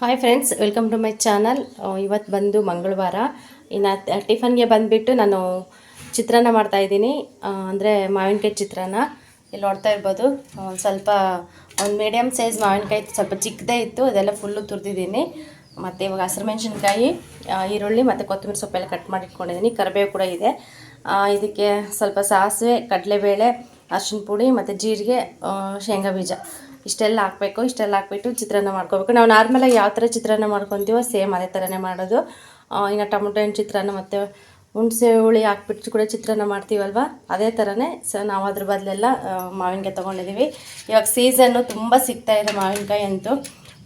Hi friends, welcome to my channel. ಇವತ್ತು ಬಂದು ಮಂಗಳವಾರ. ಇನ್ನು ಟಿಫನ್ಗೆ ಬಂದುಬಿಟ್ಟು ನಾನು ಚಿತ್ರಾನ್ನ ಮಾಡ್ತಾಯಿದ್ದೀನಿ. ಅಂದರೆ ಮಾವಿನಕಾಯಿ ಚಿತ್ರಾನ್ನ. ಇಲ್ಲಿ ನೋಡ್ತಾ ಇರ್ಬೋದು, ಸ್ವಲ್ಪ ಒಂದು ಮೀಡಿಯಮ್ ಸೈಜ್ ಮಾವಿನಕಾಯಿ ಸ್ವಲ್ಪ ಚಿಕ್ಕದೇ ಇತ್ತು, ಅದೆಲ್ಲ ಫುಲ್ಲು ತುರಿದಿದ್ದೀನಿ. ಮತ್ತು ಇವಾಗ ಹಸಿರು ಮೆಣಸಿನ್ಕಾಯಿ, ಈರುಳ್ಳಿ ಮತ್ತು ಕೊತ್ತಂಬರಿ ಸೊಪ್ಪೆಲ್ಲ ಕಟ್ ಮಾಡಿ ಇಟ್ಕೊಂಡಿದ್ದೀನಿ. ಕರಿಬೇವು ಕೂಡ ಇದೆ. ಇದಕ್ಕೆ ಸ್ವಲ್ಪ ಸಾಸಿವೆ, ಕಡಲೆಬೇಳೆ, ಅರಿಶಿನ ಪುಡಿ ಮತ್ತು ಜೀರಿಗೆ, ಶೇಂಗಾ ಬೀಜ ಇಷ್ಟೆಲ್ಲ ಹಾಕಬೇಕು. ಇಷ್ಟೆಲ್ಲ ಹಾಕ್ಬಿಟ್ಟು ಚಿತ್ರಾನ್ನ ಮಾಡ್ಕೋಬೇಕು. ನಾವು ನಾರ್ಮಲಾಗಿ ಯಾವ ಥರ ಚಿತ್ರಾನ್ನ ಮಾಡ್ಕೊತೀವೋ ಸೇಮ್ ಅದೇ ಥರನೇ ಮಾಡೋದು. ಇನ್ನು ಟೊಮೊಟೊ ಹಣ್ಣು ಚಿತ್ರಾನ್ನ ಮತ್ತು ಹುಣಸೆ ಹುಳಿ ಹಾಕ್ಬಿಟ್ಟು ಕೂಡ ಚಿತ್ರಾನ್ನ ಮಾಡ್ತೀವಲ್ವ, ಅದೇ ಥರನೇ ನಾವು ಅದ್ರ ಬದಲೆಲ್ಲ ಮಾವಿನಕಾಯಿ ತೊಗೊಂಡಿದ್ದೀವಿ. ಇವಾಗ ಸೀಸನ್ನು ತುಂಬ ಸಿಗ್ತಾಯಿದೆ ಮಾವಿನಕಾಯಿ ಅಂತೂ.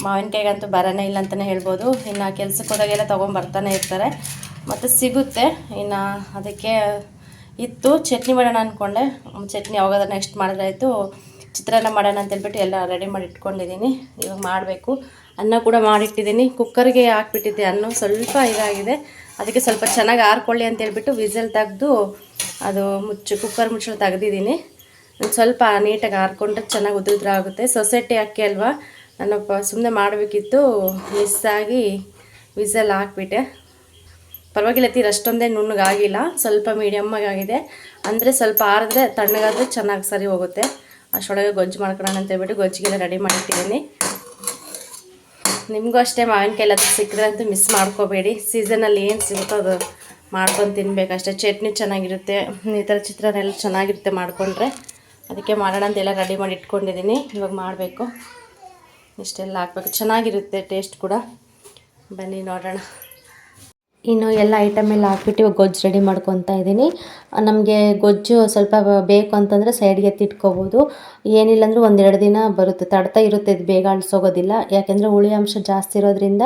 ಮಾವಿನಕಾಯಿಗಂತೂ ಬರೋನೇ ಇಲ್ಲ ಅಂತಲೇ ಹೇಳ್ಬೋದು. ಇನ್ನು ಕೆಲ್ಸಕ್ಕೆ ಹೋದಾಗೆಲ್ಲ ತೊಗೊಂಬರ್ತಾನೆ ಇರ್ತಾರೆ ಮತ್ತು ಸಿಗುತ್ತೆ. ಇನ್ನು ಅದಕ್ಕೆ ಇತ್ತು ಚಟ್ನಿ ಮಾಡೋಣ ಅಂದ್ಕೊಂಡೆ. ಚಟ್ನಿ ಯಾವಾಗಾದ್ರೂ ನೆಕ್ಸ್ಟ್ ಮಾಡಿದ್ರಾಯಿತು. ಚಿತ್ರಾನ್ನ ಮಾಡೋಣ ಅಂತೇಳ್ಬಿಟ್ಟು ಎಲ್ಲ ರೆಡಿ ಮಾಡಿ ಇಟ್ಕೊಂಡಿದ್ದೀನಿ. ಇವಾಗ ಮಾಡಬೇಕು. ಅನ್ನ ಕೂಡ ಮಾಡಿಟ್ಟಿದ್ದೀನಿ. ಕುಕ್ಕರ್ಗೆ ಹಾಕ್ಬಿಟ್ಟಿದ್ದೆ. ಅನ್ನ ಸ್ವಲ್ಪ ಇದಾಗಿದೆ, ಅದಕ್ಕೆ ಸ್ವಲ್ಪ ಚೆನ್ನಾಗಿ ಆರ್ಕೊಳ್ಳಿ ಅಂತೇಳ್ಬಿಟ್ಟು ವಿಸಲ್ ತೆಗೆದು ಅದು ಕುಕ್ಕರ್ ಮುಚ್ಚಳ ತೆಗ್ದಿದ್ದೀನಿ. ಸ್ವಲ್ಪ ನೀಟಾಗಿ ಆರ್ಕೊಂಡ್ರೆ ಚೆನ್ನಾಗಿ ಉದುದ್ರ ಆಗುತ್ತೆ. ಸೊಸೈಟಿ ಅಕ್ಕಿ ಅಲ್ವಾ, ನಾನು ಸುಮ್ಮನೆ ಮಾಡಬೇಕಿತ್ತು, ಮಿಸ್ಸಾಗಿ ವಿಸಲ್ ಹಾಕ್ಬಿಟ್ಟೆ. ಪರವಾಗಿಲ್ಲ, ತೀರ ಅಷ್ಟೊಂದೇ ನುಣ್ಣಗಾಗಿಲ್ಲ, ಸ್ವಲ್ಪ ಮೀಡಿಯಮ್ಮಾಗಿ ಆಗಿದೆ. ಅಂದರೆ ಸ್ವಲ್ಪ ಆರಿದ್ರೆ ತಣ್ಣಗಾದರೆ ಚೆನ್ನಾಗಿ ಸರಿ ಹೋಗುತ್ತೆ. ಅಷ್ಟೊಳಗೆ ಗೊಜ್ಜು ಮಾಡ್ಕೊಳ್ಳೋಣ ಅಂತೇಳ್ಬಿಟ್ಟು ಗೊಜ್ಜಿಗೆಲ್ಲ ರೆಡಿ ಮಾಡಿಟ್ಟಿದ್ದೀನಿ. ನಿಮಗೂ ಅಷ್ಟೇ ಮಾವಿನಕಾಯಿ ಎಲ್ಲ ಸಿಕ್ಕಿದ್ರೆ ಅಂತೂ ಮಿಸ್ ಮಾಡ್ಕೋಬೇಡಿ. ಸೀಸನಲ್ಲಿ ಏನು ಸಿಗುತ್ತೋ ಅದು ಮಾಡ್ಕೊಂಡು ತಿನ್ನಬೇಕಷ್ಟೇ. ಚಟ್ನಿ ಚೆನ್ನಾಗಿರುತ್ತೆ, ಈ ಥರ ಚಿತ್ರಾನ್ನ ಎಲ್ಲ ಚೆನ್ನಾಗಿರುತ್ತೆ ಮಾಡಿಕೊಂಡ್ರೆ. ಅದಕ್ಕೆ ಮಾಡೋಣ ಅಂತೆಲ್ಲ ರೆಡಿ ಮಾಡಿ ಇಟ್ಕೊಂಡಿದ್ದೀನಿ. ಇವಾಗ ಮಾಡಬೇಕು. ಇಷ್ಟೆಲ್ಲ ಹಾಕ್ಬೇಕು, ಚೆನ್ನಾಗಿರುತ್ತೆ ಟೇಸ್ಟ್ ಕೂಡ. ಬನ್ನಿ ನೋಡೋಣ. ಇನ್ನು ಎಲ್ಲ ಐಟಮ್ ಎಲ್ಲ ಹಾಕ್ಬಿಟ್ಟು ಇವಾಗ ಗೊಜ್ಜು ರೆಡಿ ಮಾಡ್ಕೊತಾ ಇದ್ದೀನಿ. ನಮಗೆ ಗೊಜ್ಜು ಸ್ವಲ್ಪ ಬೇಕು ಅಂತಂದರೆ ಸೈಡ್ಗೆ ಎತ್ತಿಟ್ಕೋಬೋದು. ಏನಿಲ್ಲ ಅಂದರೂ 1-2 ದಿನ ಬರುತ್ತೆ, ತಡ್ತಾ ಇರುತ್ತೆ. ಇದು ಬೇಗ ಅಳಿಸೋಗೋದಿಲ್ಲ, ಯಾಕೆಂದರೆ ಹುಳಿ ಅಂಶ ಜಾಸ್ತಿ ಇರೋದ್ರಿಂದ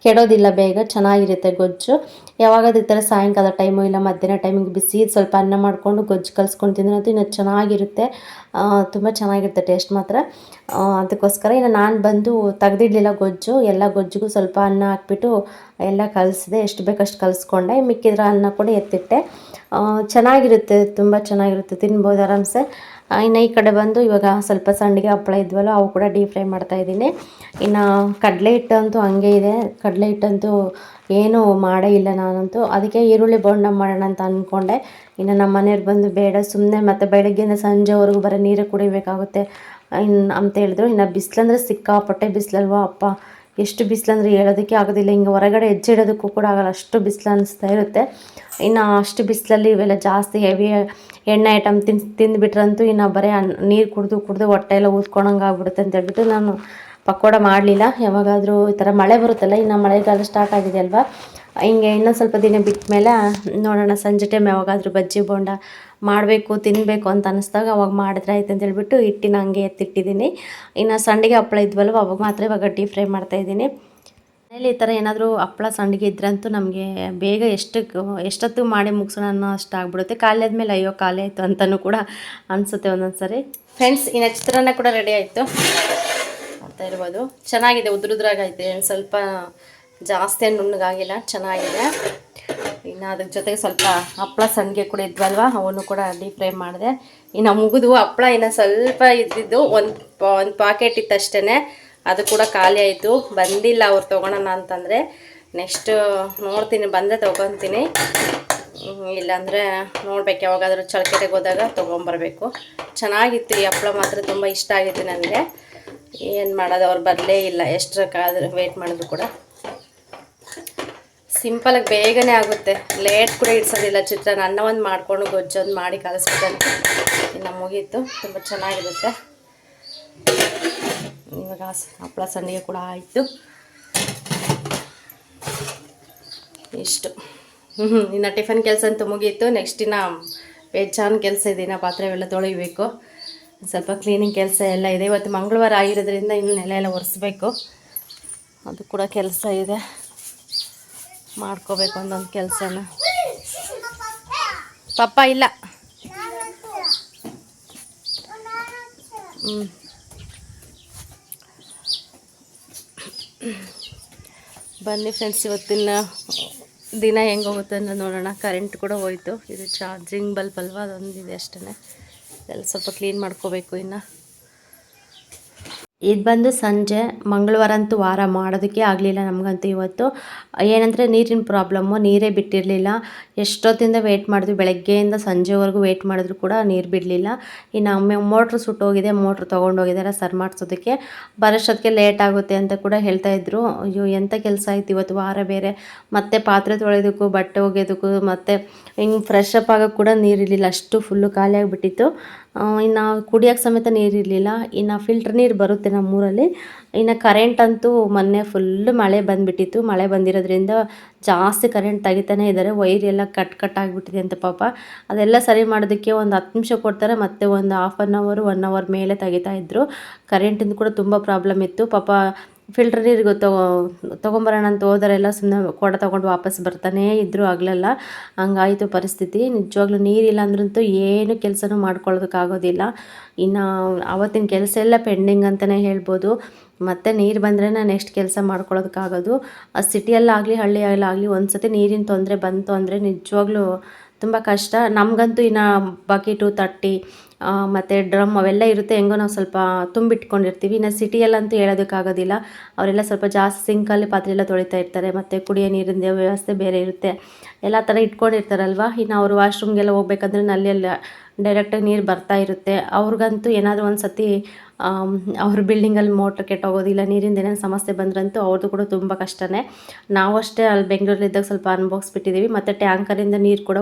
ಕೆಡೋದಿಲ್ಲ ಬೇಗ, ಚೆನ್ನಾಗಿರುತ್ತೆ ಗೊಜ್ಜು. ಯಾವಾಗಾದ್ರೂ ಈ ಥರ ಸಾಯಂಕಾಲ ಟೈಮು ಇಲ್ಲ ಮಧ್ಯಾಹ್ನ ಟೈಮಿಗೆ ಬಿಸಿ ಸ್ವಲ್ಪ ಅನ್ನ ಮಾಡಿಕೊಂಡು ಗೊಜ್ಜು ಕಲಿಸ್ಕೊಂಡು ತಿಂದ್ರೆ ಅಂತೂ ಇನ್ನೂ ಚೆನ್ನಾಗಿರುತ್ತೆ. ತುಂಬ ಚೆನ್ನಾಗಿರುತ್ತೆ ಟೇಸ್ಟ್ ಮಾತ್ರ. ಅದಕ್ಕೋಸ್ಕರ ಇನ್ನು ನಾನು ಬಂದು ತೆಗ್ದಿಡ್ಲಿಲ್ಲ ಗೊಜ್ಜು. ಎಲ್ಲ ಗೊಜ್ಜಿಗೂ ಸ್ವಲ್ಪ ಅನ್ನ ಹಾಕ್ಬಿಟ್ಟು ಎಲ್ಲ ಕಲಿಸಿದೆ. ಎಷ್ಟು ಬೇಕಷ್ಟು ಕಲಿಸ್ಕೊಂಡೆ. ಮಿಕ್ಕಿದ್ರ ಅನ್ನ ಕೂಡ ಎತ್ತಿಟ್ಟೆ. ಚೆನ್ನಾಗಿರುತ್ತೆ, ತುಂಬ ಚೆನ್ನಾಗಿರುತ್ತೆ, ತಿನ್ಬೋದು ಆರಾಮ್ಸೆ. ಇನ್ನು ಈ ಕಡೆ ಬಂದು ಇವಾಗ ಸ್ವಲ್ಪ ಸಂಡಿಗೆ ಹಪ್ಪಳ ಇದ್ವಲ್ಲ, ಅವು ಕೂಡ ಡೀಪ್ ಫ್ರೈ ಮಾಡ್ತಾಯಿದ್ದೀನಿ. ಇನ್ನು ಕಡಲೆ ಹಿಟ್ಟಂತೂ ಹಂಗೆ ಇದೆ. ಕಡಲೆ ಹಿಟ್ಟಂತೂ ಏನೂ ಮಾಡೇ ಇಲ್ಲ ನಾನಂತೂ. ಅದಕ್ಕೆ ಈರುಳ್ಳಿ ಬೋಂಡ ಮಾಡೋಣ ಅಂತ ಅಂದ್ಕೊಂಡೆ. ಇನ್ನು ನಮ್ಮ ಮನೆಯವ್ರು ಬಂದು ಬೇಡ ಸುಮ್ಮನೆ ಮತ್ತು ಬೆಳಗ್ಗೆಯಿಂದ ಸಂಜೆವರೆಗೂ ಬರೀ ನೀರು ಕುಡಿಬೇಕಾಗುತ್ತೆ ಅಂತ ಹೇಳಿದ್ರು. ಇನ್ನು ಬಿಸಿಲಂದ್ರೆ ಸಿಕ್ಕಾಪಟ್ಟೆ ಬಿಸಿಲಲ್ವ ಅಪ್ಪ, ಎಷ್ಟು ಬಿಸಿಲಂದ್ರೆ ಹೇಳೋದಕ್ಕೆ ಆಗೋದಿಲ್ಲ. ಹಿಂಗೆ ಹೊರಗಡೆ ಹೆಜ್ಜೆ ಇಡೋದಕ್ಕೂ ಕೂಡ ಆಗಲ್ಲ, ಅಷ್ಟು ಬಿಸಿಲು ಅನಿಸ್ತಾ ಇರುತ್ತೆ. ಇನ್ನು ಅಷ್ಟು ಬಿಸಿಲಲ್ಲಿ ಇವೆಲ್ಲ ಜಾಸ್ತಿ ಹೆವಿ ಎಣ್ಣೆ ಐಟಮ್ ತಿಂದುಬಿಟ್ರಂತೂ ಇನ್ನು ಬರೀ ನೀರು ಕುಡಿದು ಹೊಟ್ಟೆ ಎಲ್ಲ ಊದ್ಕೊಂಡಂಗೆ ಆಗ್ಬಿಡುತ್ತೆ ಅಂತ ಹೇಳ್ಬಿಟ್ಟು ನಾನು ಪಕೋಡ ಮಾಡಲಿಲ್ಲ. ಯಾವಾಗಾದರೂ ಈ ಥರ ಮಳೆ ಬರುತ್ತಲ್ಲ, ಇನ್ನು ಮಳೆಗಾಲ ಸ್ಟಾರ್ಟ್ ಆಗಿದೆ ಅಲ್ವಾ, ಹಿಂಗೆ ಇನ್ನೊಂದು ಸ್ವಲ್ಪ ದಿನ ಬಿಟ್ಟ ಮೇಲೆ ನೋಡೋಣ. ಸಂಜೆ ಟೈಮ್ ಯಾವಾಗಾದರೂ ಬಜ್ಜಿ ಬೋಂಡ ಮಾಡಬೇಕು ತಿನ್ನಬೇಕು ಅಂತ ಅನ್ನಿಸ್ದಾಗ ಅವಾಗ ಮಾಡಿದ್ರೆ ಆಯ್ತು ಅಂತ ಹೇಳ್ಬಿಟ್ಟು ಹಿಟ್ಟಿನ ಹಂಗೆ ಎತ್ತಿಟ್ಟಿದ್ದೀನಿ. ಇನ್ನು ಸಂಡಿಗೆ ಹಪ್ಪಳ ಇದ್ವಲ್ವ, ಅವಾಗ ಮಾತ್ರ ಇವಾಗ ಡೀಪ್ ಫ್ರೈ ಮಾಡ್ತಾಯಿದ್ದೀನಿ. ಮನೇಲಿ ಈ ಥರ ಏನಾದರೂ ಹಪ್ಪಳ ಸಂಡಿಗೆ ಇದ್ರಂತೂ ನಮಗೆ ಬೇಗ ಎಷ್ಟೊತ್ತು ಮಾಡಿ ಮುಗಿಸೋಣ ಅನ್ನೋ ಅಷ್ಟು ಆಗ್ಬಿಡುತ್ತೆ. ಖಾಲಿ ಆದಮೇಲೆ ಅಯ್ಯೋ ಖಾಲಿ ಆಯಿತು ಅಂತಲೂ ಕೂಡ ಅನಿಸುತ್ತೆ ಒಂದೊಂದು ಸರಿ. ಫ್ರೆಂಡ್ಸ್, ಇನ್ನು ಚಿತ್ರಾನ್ನ ಕೂಡ ರೆಡಿ ಆಯಿತು. ಮಾಡ್ತಾ ಇರ್ಬೋದು. ಚೆನ್ನಾಗಿದೆ, ಉದ್ರುದ್ರಾಗೈತೆ, ಸ್ವಲ್ಪ ಜಾಸ್ತಿ ನುಣ್ಣಗಾಗಿಲ್ಲ, ಚೆನ್ನಾಗಿದೆ. ಇನ್ನು ಅದ್ರ ಜೊತೆಗೆ ಸ್ವಲ್ಪ ಹಪ್ಪಳ ಸಂಡಿಗೆ ಕೂಡ ಇದ್ವಲ್ವ, ಅವನ್ನು ಕೂಡ ಡೀಪ್ ಫ್ರೈ ಮಾಡಿದೆ. ಇನ್ನು ಮುಗಿದು ಹಪ್ಪಳ ಇನ್ನು ಸ್ವಲ್ಪ ಇದ್ದಿದ್ದು ಒಂದು ಪಾಕೆಟ್ ಇತ್ತು ಅಷ್ಟೇ. ಅದು ಕೂಡ ಖಾಲಿ ಆಯಿತು. ಬಂದಿಲ್ಲ ಅವ್ರು ತೊಗೊಳೋಣ ಅಂತಂದರೆ. ನೆಕ್ಸ್ಟ್ ನೋಡ್ತೀನಿ, ಬಂದರೆ ತೊಗೊತೀನಿ, ಇಲ್ಲಾಂದರೆ ನೋಡ್ಬೇಕು. ಯಾವಾಗಾದರೂ ಚಳಕೆರೆಗೆ ಹೋದಾಗ ತೊಗೊಂಬರ್ಬೇಕು. ಚೆನ್ನಾಗಿತ್ತು ಈ ಹಪ್ಪಳ ಮಾತ್ರ, ತುಂಬ ಇಷ್ಟ ಆಗಿತ್ತು ನನಗೆ. ಏನು ಮಾಡೋದು, ಅವ್ರು ಬರಲೇ ಇಲ್ಲ. ಎಷ್ಟರಕ್ಕಾದರೂ ವೆಯ್ಟ್ ಮಾಡಿದ್ರು ಕೂಡ. ಸಿಂಪಲಾಗಿ ಬೇಗನೆ ಆಗುತ್ತೆ, ಲೇಟ್ ಕೂಡ ಇಡ್ಸೋದಿಲ್ಲ ಚಿತ್ರಾನ್ನ. ಅನ್ನ ಒಂದು ಮಾಡಿಕೊಂಡು ಗೊಜ್ಜೊಂದು ಮಾಡಿ ಕಲಿಸ್ಬಿಟ್ಟಂತೆ ಇನ್ನು ಮುಗೀತು. ತುಂಬ ಚೆನ್ನಾಗಿರುತ್ತೆ. ಇವಾಗ ಹಪ್ಪಳ ಸಂಡಿಗೆ ಕೂಡ ಆಯಿತು. ಇಷ್ಟು ಇನ್ನು ಟಿಫನ್ ಕೆಲಸ ಅಂತೂ ಮುಗೀತು. ನೆಕ್ಸ್ಟ್ ಇನ್ನು ಬೇಜಾನ್ ಕೆಲಸ ಇದೆ. ಇನ್ನು ಪಾತ್ರೆ ಎಲ್ಲ ತೊಳಿಬೇಕು, ಸ್ವಲ್ಪ ಕ್ಲೀನಿಂಗ್ ಕೆಲಸ ಎಲ್ಲ ಇದೆ. ಇವತ್ತು ಮಂಗಳವಾರ ಆಗಿರೋದ್ರಿಂದ ಇನ್ನು ನೆಲ ಎಲ್ಲ ಒರೆಸ್ಬೇಕು, ಅದು ಕೂಡ ಕೆಲಸ ಇದೆ. ಮಾಡ್ಕೋಬೇಕು ಒಂದೊಂದು ಕೆಲಸನ. ಪಪ್ಪ ಇಲ್ಲ. ಬನ್ನಿ ಫ್ರೆಂಡ್ಸ್, ಇವತ್ತಿನ ದಿನ ಹೆಂಗೆ ಹೋಗುತ್ತೆ ಅಂತ ನೋಡೋಣ. ಕರೆಂಟ್ ಕೂಡ ಹೋಯಿತು. ಇದು ಚಾರ್ಜಿಂಗ್ ಬಲ್ಬ್ ಅಲ್ವಾ, ಅದೊಂದಿದೆ ಅಷ್ಟೇ. ಎಲ್ಲ ಸ್ವಲ್ಪ ಕ್ಲೀನ್ ಮಾಡ್ಕೋಬೇಕು ಇನ್ನು. ಇದು ಬಂದು ಸಂಜೆ ಮಂಗಳವಾರ ಅಂತೂ ವಾರ ಮಾಡೋದಕ್ಕೆ ಆಗಲಿಲ್ಲ ನಮಗಂತೂ ಇವತ್ತು. ಏನಂದರೆ ನೀರಿನ ಪ್ರಾಬ್ಲಮ್ಮು, ನೀರೇ ಬಿಟ್ಟಿರಲಿಲ್ಲ. ಎಷ್ಟೊತ್ತಿಂದ ವೆಯ್ಟ್ ಮಾಡಿದ್ವಿ, ಬೆಳಗ್ಗೆಯಿಂದ ಸಂಜೆವರೆಗೂ ವೆಯ್ಟ್ ಮಾಡಿದ್ರು ಕೂಡ ನೀರು ಬಿಡಲಿಲ್ಲ. ಇನ್ನು ಮೋಟ್ರ್ ಸುಟ್ಟೋಗಿದೆ, ಮೋಟ್ರ್ ತೊಗೊಂಡೋಗಿದ್ದಾರೆ ಸರಿ ಮಾಡಿಸೋದಕ್ಕೆ. ಬರೋಷ್ಟೊತ್ತಿಗೆ ಲೇಟ್ ಆಗುತ್ತೆ ಅಂತ ಕೂಡ ಹೇಳ್ತಾಯಿದ್ರು. ಅಯ್ಯೋ ಎಂಥ ಕೆಲಸ ಆಯ್ತು ಇವತ್ತು, ವಾರ ಬೇರೆ. ಮತ್ತು ಪಾತ್ರೆ ತೊಳೆಯೋದಕ್ಕೂ ಬಟ್ಟೆ ಒಗೆಯೋದಕ್ಕೂ ಮತ್ತು ಹಿಂಗೆ ಫ್ರೆಶ್ ಅಪ್ ಆಗೋಕ್ಕೆ ಕೂಡ ನೀರಿರಲಿಲ್ಲ, ಅಷ್ಟು ಫುಲ್ಲು ಖಾಲಿ ಆಗಿಬಿಟ್ಟಿತ್ತು. ಇನ್ನು ಕುಡಿಯೋಕ್ಕೆ ಸಮೇತ ನೀರಿರಲಿಲ್ಲ. ಇನ್ನು ಫಿಲ್ಟ್ರ್ ನೀರು ಬರುತ್ತೆ ನಮ್ಮೂರಲ್ಲಿ. ಇನ್ನು ಕರೆಂಟ್ ಅಂತೂ ಮೊನ್ನೆ ಫುಲ್ಲು ಮಳೆ ಬಂದುಬಿಟ್ಟಿತ್ತು. ಮಳೆ ಬಂದಿರೋದ್ರಿಂದ ಜಾಸ್ತಿ ಕರೆಂಟ್ ತೆಗಿತಾನೇ ಇದ್ದಾರೆ. ವೈರ್ ಎಲ್ಲ ಕಟ್ ಆಗಿಬಿಟ್ಟಿದೆ ಅಂತ ಪಾಪ. ಅದೆಲ್ಲ ಸರಿ ಮಾಡೋದಕ್ಕೆ ಒಂದು 10 ನಿಮಿಷ ಕೊಡ್ತಾರೆ, ಮತ್ತು ಒಂದು ಹಾಫ್ ಆನ್ ಅವರು 1 ಅವರ್ ಮೇಲೆ ತೆಗಿತಾಯಿದ್ರು. ಕರೆಂಟಿಂದು ಕೂಡ ತುಂಬ ಪ್ರಾಬ್ಲಮ್ ಇತ್ತು ಪಾಪ. ಫಿಲ್ಟ್ರ್ ನೀರಿಗೆ ತೊಗೊಂಬರೋಣ ಅಂತ ಹೋದರೆಲ್ಲ ಸುಮ್ಮನೆ ಕೊಡ ತೊಗೊಂಡು ವಾಪಸ್ ಬರ್ತಾನೇ ಇದ್ದರು, ಆಗಲೆಲ್ಲ ಹಂಗಾಯಿತು ಪರಿಸ್ಥಿತಿ. ನಿಜವಾಗ್ಲೂ ನೀರಿಲ್ಲ ಅಂದ್ರಂತೂ ಏನು ಕೆಲಸನೂ ಮಾಡ್ಕೊಳ್ಳೋದಕ್ಕಾಗೋದಿಲ್ಲ. ಇನ್ನು ಆವತ್ತಿನ ಕೆಲಸ ಎಲ್ಲ ಪೆಂಡಿಂಗ್ ಅಂತಲೇ ಹೇಳ್ಬೋದು. ಮತ್ತು ನೀರು ಬಂದ್ರೇ ನೆಕ್ಸ್ಟ್ ಕೆಲಸ ಮಾಡ್ಕೊಳ್ಳೋದಕ್ಕಾಗೋದು. ಸಿಟಿಯಲ್ಲಾಗಲಿ ಹಳ್ಳಿಯಲ್ಲಾಗಲಿ ಒಂದು ಸತಿ ನೀರಿನ ತೊಂದರೆ ಬಂತು ಅಂದರೆ ನಿಜವಾಗ್ಲೂ ತುಂಬ ಕಷ್ಟ. ನಮಗಂತೂ ಇನ್ನು ಬಕೆಟು ತಟ್ಟಿ ಮತ್ತು ಡ್ರಮ್ ಅವೆಲ್ಲ ಇರುತ್ತೆ, ಹೆಂಗೋ ನಾವು ಸ್ವಲ್ಪ ತುಂಬಿಟ್ಕೊಂಡಿರ್ತೀವಿ. ಇನ್ನು ಸಿಟಿಯಲ್ಲಂತೂ ಹೇಳೋದಕ್ಕಾಗೋದಿಲ್ಲ. ಅವರೆಲ್ಲ ಸ್ವಲ್ಪ ಜಾಸ್ತಿ ಸಿಂಕಲ್ಲಿ ಪಾತ್ರೆ ಎಲ್ಲ ತೊಳಿತಾ ಇರ್ತಾರೆ, ಮತ್ತು ಕುಡಿಯೋ ನೀರಿನ ವ್ಯವಸ್ಥೆ ಬೇರೆ ಇರುತ್ತೆ, ಎಲ್ಲ ಥರ ಇಟ್ಕೊಂಡಿರ್ತಾರಲ್ವ. ಇನ್ನು ಅವರು ವಾಶ್ರೂಮ್ಗೆಲ್ಲ ಹೋಗ್ಬೇಕಂದ್ರೆ ನಲ್ಲಿಯೆಲ್ಲ ಡೈರೆಕ್ಟಾಗಿ ನೀರು ಬರ್ತಾ ಇರುತ್ತೆ. ಅವ್ರಿಗಂತೂ ಏನಾದರೂ ಒಂದು ಸತಿ ಅವ್ರ ಬಿಲ್ಡಿಂಗಲ್ಲಿ ಮೋಟ್ರ್ ಕೆಟ್ಟೋಗೋದಿಲ್ಲ, ನೀರಿಂದ ಏನೇನು ಸಮಸ್ಯೆ ಬಂದ್ರಂತೂ ಅವ್ರದ್ದು ಕೂಡ ತುಂಬ ಕಷ್ಟನೇ. ನಾವು ಅಷ್ಟೇ ಅಲ್ಲಿ ಬೆಂಗಳೂರಲ್ಲಿದ್ದಾಗ ಸ್ವಲ್ಪ ಅನುಭವಿಸ್ಬಿಟ್ಟಿದ್ದೀವಿ. ಮತ್ತು ಟ್ಯಾಂಕರಿಂದ ನೀರು ಕೂಡ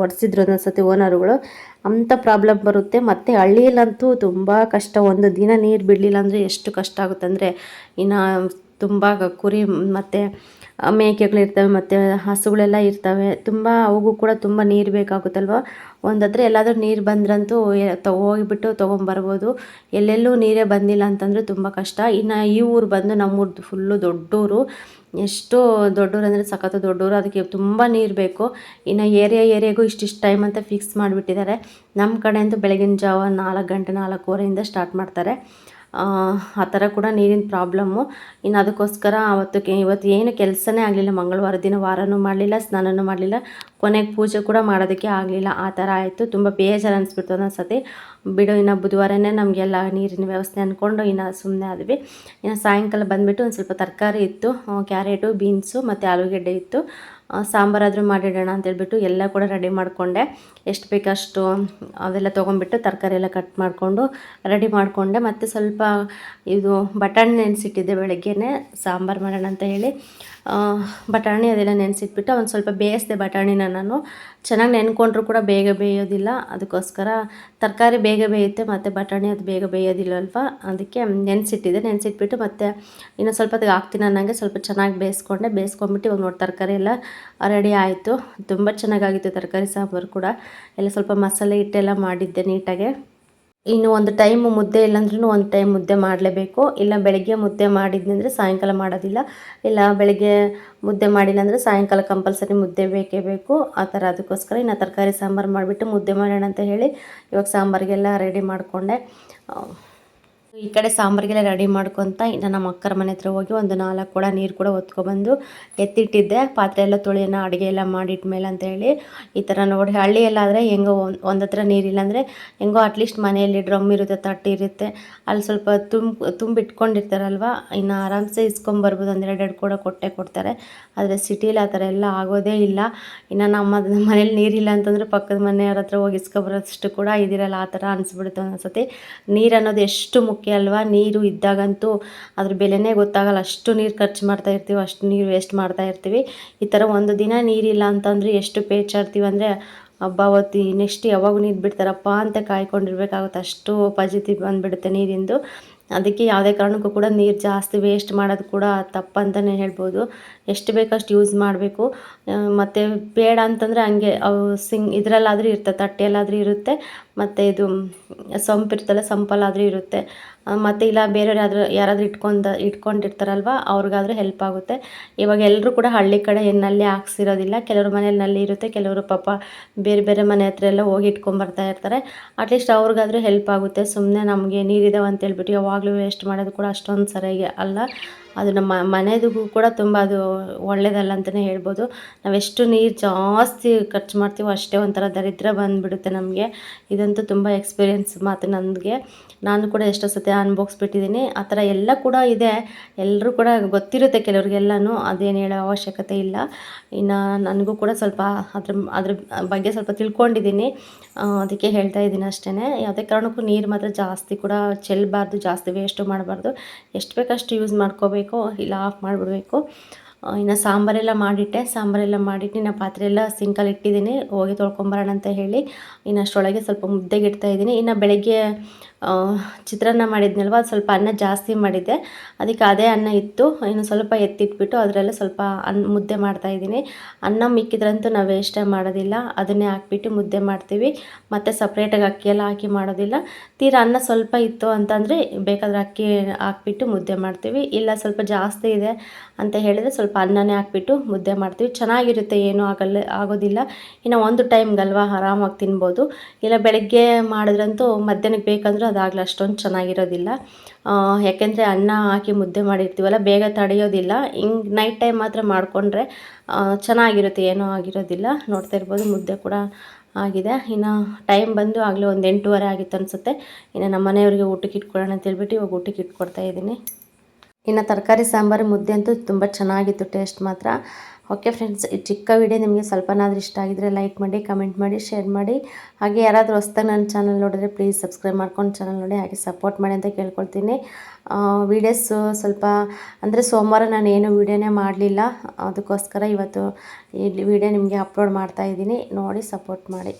ಹೊಡ್ಸಿದ್ರು ಒಂದೊಂದು ಸತಿ ಓನರುಗಳು. ಅಂಥ ಪ್ರಾಬ್ಲಮ್ ಬರುತ್ತೆ. ಮತ್ತು ಹಳ್ಳಿಯಲ್ಲಂತೂ ತುಂಬ ಕಷ್ಟ. ಒಂದು ದಿನ ನೀರು ಬಿಡಲಿಲ್ಲ ಅಂದರೆ ಎಷ್ಟು ಕಷ್ಟ ಆಗುತ್ತಂದರೆ, ಇನ್ನು ತುಂಬ ಕುರಿ ಮತ್ತು ಮೇಕೆಗಳಿರ್ತವೆ ಮತ್ತು ಹಸುಗಳೆಲ್ಲ ಇರ್ತವೆ. ತುಂಬ ಅವಗೂ ಕೂಡ ತುಂಬ ನೀರು ಬೇಕಾಗುತ್ತಲ್ವ. ಒಂದತ್ರ ಎಲ್ಲಾದರೂ ನೀರು ಬಂದ್ರಂತೂ ಹೋಗಿಬಿಟ್ಟು ತೊಗೊಂಬರ್ಬೋದು. ಎಲ್ಲೆಲ್ಲೂ ನೀರೇ ಬಂದಿಲ್ಲ ಅಂತಂದರೆ ತುಂಬ ಕಷ್ಟ. ಇನ್ನು ಈ ಊರು ಬಂದು ನಮ್ಮೂರ್ದು ಫುಲ್ಲು ದೊಡ್ಡೂರು. ಎಷ್ಟು ದೊಡ್ಡೂರು ಅಂದರೆ ಸಖತ್ತು ದೊಡ್ಡೂರು. ಅದಕ್ಕೆ ತುಂಬ ನೀರು ಬೇಕು. ಇನ್ನು ಏರಿಯಾಗೂ ಇಷ್ಟಿಷ್ಟು ಟೈಮ್ ಅಂತ ಫಿಕ್ಸ್ ಮಾಡಿಬಿಟ್ಟಿದ್ದಾರೆ. ನಮ್ಮ ಕಡೆ ಅಂತೂ ಬೆಳಗಿನ ಜಾವ 4 ಗಂಟೆ 4:15 ಸ್ಟಾರ್ಟ್ ಮಾಡ್ತಾರೆ. ಆ ಥರ ಕೂಡ ನೀರಿನ ಪ್ರಾಬ್ಲಮ್ಮು. ಇನ್ನು ಅದಕ್ಕೋಸ್ಕರ ಇವತ್ತು ಏನು ಕೆಲಸನೇ ಆಗಲಿಲ್ಲ. ಮಂಗಳವಾರ ದಿನ ವಾರನೂ ಮಾಡಲಿಲ್ಲ, ಸ್ನಾನನೂ ಮಾಡಲಿಲ್ಲ, ಕೊನೆಗೆ ಪೂಜೆ ಕೂಡ ಮಾಡೋದಕ್ಕೆ ಆಗಲಿಲ್ಲ. ಆ ಥರ ಆಯಿತು. ತುಂಬ ಬೇಜಾರು ಅನಿಸ್ಬಿಡ್ತು ಒಂದೊಂದು ಸತಿ. ಬಿಡು, ಇನ್ನು ಬುಧವಾರನೇ ನಮಗೆಲ್ಲ ನೀರಿನ ವ್ಯವಸ್ಥೆ ಅಂದ್ಕೊಂಡು ಇನ್ನು ಸುಮ್ಮನೆ ಆದ್ವಿ. ಇನ್ನು ಸಾಯಂಕಾಲ ಬಂದುಬಿಟ್ಟು ಒಂದು ಸ್ವಲ್ಪ ತರಕಾರಿ ಇತ್ತು, ಕ್ಯಾರೆಟು, ಬೀನ್ಸು ಮತ್ತು ಆಲೂಗೆಡ್ಡೆ ಇತ್ತು. ಸಾಂಬಾರಾದರೂ ಮಾಡಿಡೋಣ ಅಂತೇಳ್ಬಿಟ್ಟು ಎಲ್ಲ ಕೂಡ ರೆಡಿ ಮಾಡಿಕೊಂಡೆ. ಎಷ್ಟು ಬೇಕಷ್ಟು ಅವೆಲ್ಲ ತೊಗೊಂಡ್ಬಿಟ್ಟು ತರಕಾರಿ ಎಲ್ಲ ಕಟ್ ಮಾಡಿಕೊಂಡು ರೆಡಿ ಮಾಡಿಕೊಂಡೆ. ಮತ್ತು ಸ್ವಲ್ಪ ಇದು ಬಟಾಣಿ ನೆನೆಸಿಟ್ಟಿದ್ದೆ ಬೆಳಗ್ಗೆನೇ ಸಾಂಬಾರು ಮಾಡೋಣ ಅಂತ ಹೇಳಿ. ಬಟಾಣಿ ಅದೆಲ್ಲ ನೆನೆಸಿಟ್ಬಿಟ್ಟು ಒಂದು ಸ್ವಲ್ಪ ಬೇಯಿಸಿದೆ ಬಟಾಣಿನ ನಾನು. ಚೆನ್ನಾಗಿ ನೆನ್ಕೊಂಡ್ರೂ ಕೂಡ ಬೇಗ ಬೇಯೋದಿಲ್ಲ. ಅದಕ್ಕೋಸ್ಕರ ತರಕಾರಿ ಬೇಗ ಬೇಯುತ್ತೆ, ಮತ್ತು ಬಟಾಣಿ ಅದು ಬೇಗ ಬೇಯೋದಿಲ್ಲಲ್ವ, ಅದಕ್ಕೆ ನೆನೆಸಿಟ್ಬಿಟ್ಟು ಮತ್ತು ಇನ್ನು ಸ್ವಲ್ಪ ಹೊತ್ತಿಗೆ ಹಾಕ್ತೀನಿ ಅನ್ನಂಗೆ ಸ್ವಲ್ಪ ಚೆನ್ನಾಗಿ ಬೇಯಿಸ್ಕೊಂಡ್ಬಿಟ್ಟು ಇವಾಗ ನೋಡಿ ತರಕಾರಿ ಎಲ್ಲ ರೆಡಿ ಆಯಿತು. ತುಂಬ ಚೆನ್ನಾಗಾಗಿತ್ತು ತರಕಾರಿ ಸಾಂಬಾರು ಕೂಡ. ಎಲ್ಲ ಸ್ವಲ್ಪ ಮಸಾಲೆ ಹಿಟ್ಟೆಲ್ಲ ಮಾಡಿದ್ದೆ ನೀಟಾಗೆ. ಇನ್ನು ಒಂದು ಟೈಮ್ ಮುದ್ದೆ ಇಲ್ಲಾಂದ್ರೂ ಒಂದು ಟೈಮ್ ಮುದ್ದೆ ಮಾಡಲೇಬೇಕು. ಇಲ್ಲ ಬೆಳಗ್ಗೆ ಮುದ್ದೆ ಮಾಡಿದ್ನಂದರೆ ಸಾಯಂಕಾಲ ಮಾಡೋದಿಲ್ಲ, ಇಲ್ಲ ಬೆಳಗ್ಗೆ ಮುದ್ದೆ ಮಾಡಿಲ್ಲ ಅಂದರೆ ಸಾಯಂಕಾಲ ಕಂಪಲ್ಸರಿ ಮುದ್ದೆ ಬೇಕೇ ಬೇಕು. ಆ ಥರ. ಅದಕ್ಕೋಸ್ಕರ ಇನ್ನು ತರಕಾರಿ ಸಾಂಬಾರು ಮಾಡಿಬಿಟ್ಟು ಮುದ್ದೆ ಮಾಡೋಣ ಅಂತ ಹೇಳಿ ಇವಾಗ ಸಾಂಬಾರಿಗೆಲ್ಲ ರೆಡಿ ಮಾಡಿಕೊಂಡೆ. ಈ ಕಡೆ ಸಾಂಬಾರಿಗೆಲ್ಲ ರೆಡಿ ಮಾಡ್ಕೊತ ಇನ್ನು ನಮ್ಮ ಅಕ್ಕರ ಮನೆ ಹತ್ರ ಹೋಗಿ ಒಂದು 4 ಕೊಡ ನೀರು ಕೂಡ ಹೊತ್ಕೊಬಂದು ಎತ್ತಿಟ್ಟಿದ್ದೆ. ಪಾತ್ರೆ ಎಲ್ಲ ತೊಳೆಯೋಣ, ಅಡುಗೆ ಎಲ್ಲ ಮಾಡಿಟ್ಮೇಲೆ ಅಂತ ಹೇಳಿ. ಈ ಥರ ನೋಡಿ ಹಳ್ಳಿಯಲ್ಲಾದರೆ ಹೆಂಗೋ ಒಂದು ಹತ್ರ ನೀರಿಲ್ಲ ಅಂದರೆ ಹೆಂಗೋ ಅಟ್ಲೀಸ್ಟ್ ಮನೆಯಲ್ಲಿ ಡ್ರಮ್ ಇರುತ್ತೆ, ತಟ್ಟೆ ಇರುತ್ತೆ, ಅಲ್ಲಿ ಸ್ವಲ್ಪ ತುಂಬಿಟ್ಕೊಂಡಿರ್ತಾರಲ್ವ, ಇನ್ನು ಆರಾಮ್ಸೆ ಇಸ್ಕೊಂಬರ್ಬೋದು. 1-2 ಕೂಡ ಕೊಡ್ತಾರೆ. ಆದರೆ ಸಿಟಿಲಿ ಆ ಥರ ಎಲ್ಲ ಆಗೋದೇ ಇಲ್ಲ. ಇನ್ನು ನಮ್ಮ ಮನೇಲಿ ನೀರಿಲ್ಲ ಅಂತಂದರೆ ಪಕ್ಕದ ಮನೆಯವ್ರ ಹತ್ರ ಹೋಗಿ ಇಸ್ಕೊಬರೋಷ್ಟು ಕೂಡ ಇದಿರಲ್ಲ. ಆ ಥರ ಅನಿಸ್ಬಿಡುತ್ತೆ ಒಂದೊಂದ್ಸತಿ. ನೀರು ಅನ್ನೋದು ಎಷ್ಟು ಮುಖ್ಯ ಅಲ್ವಾ. ನೀರು ಇದ್ದಾಗಂತೂ ಅದ್ರ ಬೆಲೆನೇ ಗೊತ್ತಾಗಲ್ಲ. ಅಷ್ಟು ನೀರು ಖರ್ಚು ಮಾಡ್ತಾ ಇರ್ತೀವಿ, ಅಷ್ಟು ನೀರು ವೇಸ್ಟ್ ಮಾಡ್ತಾ ಇರ್ತೀವಿ. ಈ ಥರ ಒಂದು ದಿನ ನೀರಿಲ್ಲ ಅಂತಂದರೆ ಎಷ್ಟು ಪೇಚಾಡ್ತೀವಿ ಅಂದರೆ, ಹಬ್ಬ ಅವತ್ತು ನೆಕ್ಸ್ಟ್ ಯಾವಾಗ ನೀರು ಬಿಡ್ತಾರಪ್ಪ ಅಂತ ಕಾಯ್ಕೊಂಡಿರ್ಬೇಕಾಗುತ್ತೆ. ಅಷ್ಟು ಫಜೀತಿ ಬಂದುಬಿಡುತ್ತೆ ನೀರಿಂದು. ಅದಕ್ಕೆ ಯಾವುದೇ ಕಾರಣಕ್ಕೂ ಕೂಡ ನೀರು ಜಾಸ್ತಿ ವೇಸ್ಟ್ ಮಾಡೋದು ಕೂಡ ತಪ್ಪಂತಲೇ ಹೇಳ್ಬೋದು. ಎಷ್ಟು ಬೇಕಷ್ಟು ಯೂಸ್ ಮಾಡಬೇಕು. ಮತ್ತು ಬೇಡ ಅಂತಂದರೆ ಹಂಗೆ ಅವು ಇದರಲ್ಲಾದರೂ ಇರುತ್ತೆ, ತಟ್ಟೆಯಲ್ಲಾದರೂ ಇರುತ್ತೆ, ಮತ್ತು ಇದು ಸಂಪಿರ್ತಲ್ಲ, ಸಂಪಲ್ಲಾದರೂ ಇರುತ್ತೆ. ಮತ್ತು ಇಲ್ಲ ಬೇರೆಯವ್ರು ಯಾರಾದರೂ ಇಟ್ಕೊಂಡಿರ್ತಾರಲ್ವ, ಅವ್ರಿಗಾದರೂ ಹೆಲ್ಪ್ ಆಗುತ್ತೆ. ಇವಾಗ ಎಲ್ಲರೂ ಕೂಡ ಹಳ್ಳಿ ಕಡೆ ನಲ್ಲಿ ಹಾಕ್ಸಿರೋದಿಲ್ಲ. ಕೆಲವ್ರ ಮನೇಲಿ ನಲ್ಲಿ ಇರುತ್ತೆ, ಕೆಲವರು ಪಾಪ ಬೇರೆ ಬೇರೆ ಮನೆ ಹತ್ರ ಎಲ್ಲ ಹೋಗಿ ಇಟ್ಕೊಂಬರ್ತಾ ಇರ್ತಾರೆ. ಅಟ್ಲೀಸ್ಟ್ ಅವ್ರಿಗಾದರೂ ಹೆಲ್ಪ್ ಆಗುತ್ತೆ. ಸುಮ್ಮನೆ ನಮಗೆ ನೀರಿದಾವೆ ಅಂತೇಳ್ಬಿಟ್ಟು ಯಾವಾಗಲೂ ವೇಸ್ಟ್ ಮಾಡೋದು ಕೂಡ ಅಷ್ಟೊಂದು ಸರಿಯಾಗಿ ಅಲ್ಲ. ಅದು ನಮ್ಮ ಮನೆದಿಗೂ ಕೂಡ ತುಂಬ ಅದು ಒಳ್ಳೆಯದಲ್ಲ ಅಂತಲೇ ಹೇಳ್ಬೋದು. ನಾವೆಷ್ಟು ನೀರು ಜಾಸ್ತಿ ಖರ್ಚು ಮಾಡ್ತೀವೋ ಅಷ್ಟೇ ಒಂಥರ ದರಿದ್ರ ಬಂದುಬಿಡುತ್ತೆ ನಮಗೆ. ಇದಂತೂ ತುಂಬ ಎಕ್ಸ್ಪೀರಿಯೆನ್ಸ್ ಮಾತು ನನಗೆ. ನಾನು ಕೂಡ ಎಷ್ಟೋ ಸತಿ ಅನುಭವಿಸ್ಬಿಟ್ಟಿದ್ದೀನಿ. ಆ ಥರ ಎಲ್ಲ ಕೂಡ ಇದೆ, ಎಲ್ಲರೂ ಕೂಡ ಗೊತ್ತಿರುತ್ತೆ ಕೆಲವ್ರಿಗೆಲ್ಲನೂ, ಅದೇನು ಹೇಳೋ ಅವಶ್ಯಕತೆ ಇಲ್ಲ. ಇನ್ನು ನನಗೂ ಕೂಡ ಸ್ವಲ್ಪ ಅದ್ರ ಬಗ್ಗೆ ಸ್ವಲ್ಪ ತಿಳ್ಕೊಂಡಿದ್ದೀನಿ, ಅದಕ್ಕೆ ಹೇಳ್ತಾ ಇದ್ದೀನಿ ಅಷ್ಟೇ. ಯಾವುದೇ ಕಾರಣಕ್ಕೂ ನೀರು ಮಾತ್ರ ಜಾಸ್ತಿ ಕೂಡ ಚೆಲ್ಲಬಾರ್ದು, ಜಾಸ್ತಿ ವೇಸ್ಟು ಮಾಡಬಾರ್ದು. ಎಷ್ಟು ಬೇಕಷ್ಟು ಯೂಸ್ ಮಾಡ್ಕೋಬೇಕು, ಇಲ್ಲ ಆಫ್ ಮಾಡಿಬಿಡ್ಬೇಕು. ಇನ್ನು ಸಾಂಬಾರೆಲ್ಲ ಮಾಡಿಟ್ಟು ಇನ್ನು ಪಾತ್ರೆ ಎಲ್ಲ ಸಿಂಕಲ್ಲಿ ಇಟ್ಟಿದ್ದೀನಿ, ಹೋಗಿ ತೊಳ್ಕೊಂಬರೋಣ ಅಂತ ಹೇಳಿ. ಇನ್ನು ಅಷ್ಟರೊಳಗೆ ಸ್ವಲ್ಪ ಮುದ್ದೆಗೆ ಇಡ್ತಾಯಿದ್ದೀನಿ. ಇನ್ನು ಬೆಳಗ್ಗೆ ಚಿತ್ರಾನ್ನ ಮಾಡಿದ್ನಲ್ವ, ಅದು ಸ್ವಲ್ಪ ಅನ್ನ ಜಾಸ್ತಿ ಮಾಡಿದ್ದೆ, ಅದಕ್ಕೆ ಅದೇ ಅನ್ನ ಇತ್ತು. ಇನ್ನು ಸ್ವಲ್ಪ ಎತ್ತಿಟ್ಬಿಟ್ಟು ಅದರಲ್ಲೇ ಸ್ವಲ್ಪ ಮುದ್ದೆ ಮಾಡ್ತಾಯಿದ್ದೀನಿ. ಅನ್ನ ಮಿಕ್ಕಿದ್ರಂತೂ ನಾವು ವೇಸ್ಟೇ ಮಾಡೋದಿಲ್ಲ, ಅದನ್ನೇ ಹಾಕ್ಬಿಟ್ಟು ಮುದ್ದೆ ಮಾಡ್ತೀವಿ. ಮತ್ತು ಸಪ್ರೇಟಾಗಿ ಅಕ್ಕಿ ಎಲ್ಲ ಹಾಕಿ ಮಾಡೋದಿಲ್ಲ. ತೀರಾ ಅನ್ನ ಸ್ವಲ್ಪ ಇತ್ತು ಅಂತಂದರೆ ಬೇಕಾದರೆ ಅಕ್ಕಿ ಹಾಕ್ಬಿಟ್ಟು ಮುದ್ದೆ ಮಾಡ್ತೀವಿ. ಇಲ್ಲ ಸ್ವಲ್ಪ ಜಾಸ್ತಿ ಇದೆ ಅಂತ ಹೇಳಿದರೆ ಸ್ವಲ್ಪ ಅನ್ನನೇ ಹಾಕ್ಬಿಟ್ಟು ಮುದ್ದೆ ಮಾಡ್ತೀವಿ. ಚೆನ್ನಾಗಿರುತ್ತೆ, ಏನೂ ಆಗೋದಿಲ್ಲ. ಇನ್ನು ಒಂದು ಟೈಮ್ಗಲ್ವ ಆರಾಮಾಗಿ ತಿನ್ಬೋದು. ಇಲ್ಲ ಬೆಳಗ್ಗೆ ಮಾಡಿದ್ರಂತೂ ಮಧ್ಯಾಹ್ನಕ್ಕೆ ಬೇಕಂದ್ರೆ ಅದಾಗಲಿ ಅಷ್ಟೊಂದು ಚೆನ್ನಾಗಿರೋದಿಲ್ಲ. ಯಾಕೆಂದರೆ ಅನ್ನ ಹಾಕಿ ಮುದ್ದೆ ಮಾಡಿರ್ತೀವಲ್ಲ, ಬೇಗ ತಡೆಯೋದಿಲ್ಲ. ಹಿಂಗೆ ನೈಟ್ ಟೈಮ್ ಮಾತ್ರ ಮಾಡಿಕೊಂಡ್ರೆ ಚೆನ್ನಾಗಿರುತ್ತೆ, ಏನೂ ಆಗಿರೋದಿಲ್ಲ. ನೋಡ್ತಾ ಇರ್ಬೋದು ಮುದ್ದೆ ಕೂಡ ಆಗಿದೆ. ಇನ್ನು ಟೈಮ್ ಬಂದು ಆಗಲೇ ಒಂದು 8:30 ಆಗಿತ್ತು ಅನಿಸುತ್ತೆ. ಇನ್ನು ನಮ್ಮ ಮನೆಯವ್ರಿಗೆ ಊಟಕ್ಕೆ ಇಟ್ಕೊಳ್ಳೋಣ ಅಂತೇಳ್ಬಿಟ್ಟು ಇವಾಗ ಊಟಕ್ಕೆ ಇಟ್ಕೊಡ್ತಾಯಿದ್ದೀನಿ. ಇನ್ನು ತರಕಾರಿ ಸಾಂಬಾರು ಮುದ್ದೆ ಅಂತೂ ತುಂಬ ಚೆನ್ನಾಗಿತ್ತು, ಟೇಸ್ಟ್ ಮಾತ್ರ. ಓಕೆ ಫ್ರೆಂಡ್ಸ್, ಈ ಚಿಕ್ಕ ವಿಡಿಯೋ ನಿಮಗೆ ಸ್ವಲ್ಪನಾದರೂ ಇಷ್ಟ ಆಗಿದರೆ ಲೈಕ್ ಮಾಡಿ, ಕಮೆಂಟ್ ಮಾಡಿ, ಶೇರ್ ಮಾಡಿ. ಹಾಗೆ ಯಾರಾದರೂ ಹೊಸ್ದಾಗಿ ನನ್ನ ಚಾನಲ್ ನೋಡಿದ್ರೆ ಪ್ಲೀಸ್ ಸಬ್ಸ್ಕ್ರೈಬ್ ಮಾಡ್ಕೊಂಡು ಚಾನಲ್ ನೋಡಿ, ಹಾಗೆ ಸಪೋರ್ಟ್ ಮಾಡಿ ಅಂತ ಕೇಳ್ಕೊಳ್ತೀನಿ. ವೀಡಿಯೋಸು ಸ್ವಲ್ಪ ಅಂದರೆ ಸೋಮವಾರ ನಾನು ಏನು ವೀಡಿಯೋನೇ ಮಾಡಲಿಲ್ಲ, ಅದಕ್ಕೋಸ್ಕರ ಇವತ್ತು ಈ ವಿಡಿಯೋ ನಿಮಗೆ ಅಪ್ಲೋಡ್ ಮಾಡ್ತಾಯಿದ್ದೀನಿ. ನೋಡಿ ಸಪೋರ್ಟ್ ಮಾಡಿ.